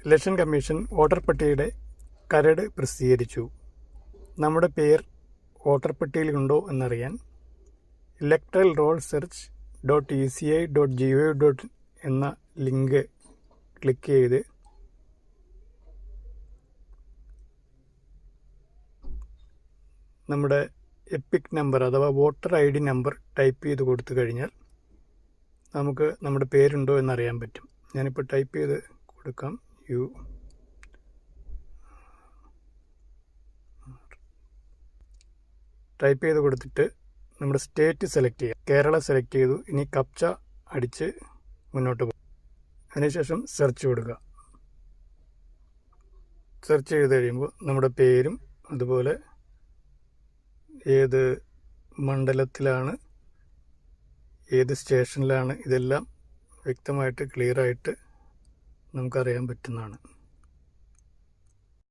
Election commission voter പട്ടികയുടെ കരട് പ്രസിദ്ധീകരിച്ചു. നമ്മുടെ പേർ വോട്ടർ പട്ടികയിലുണ്ടോ എന്നറിയാൻ ഇലക്ട്രൽ റോൾ സെർച്ച് .eci.gov. എന്ന ലിങ്ക് ക്ലിക്ക് ചെയ്ത് നമ്മുടെ എപ്പിക് നമ്പർ അഥവാ വോട്ടർ ID നമ്പർ ടൈപ്പ് ചെയ്ത് കൊടുത്തു കഴിഞ്ഞാൽ നമുക്ക് നമ്മുടെ പേരുണ്ടോ എന്നറിയാൻ പറ്റും. ഞാനിപ്പോൾ ടൈപ്പ് ചെയ്ത് കൊടുക്കാം. ടൈപ്പ് ചെയ്ത് കൊടുത്തിട്ട് നമ്മുടെ സ്റ്റേറ്റ് സെലക്ട് ചെയ്യുക. കേരള സെലക്ട് ചെയ്തു. ഇനി കപ്ച അടിച്ച് മുന്നോട്ട് പോകും. അതിനുശേഷം സെർച്ച് കൊടുക്കുക. സെർച്ച് ചെയ്ത് കഴിയുമ്പോൾ നമ്മുടെ പേരും അതുപോലെ ഏത് മണ്ഡലത്തിലാണ്, ഏത് സ്റ്റേഷനിലാണ്, ഇതെല്ലാം വ്യക്തമായിട്ട് ക്ലിയറായിട്ട് നമുക്കറിയാൻ പറ്റുന്നതാണ്.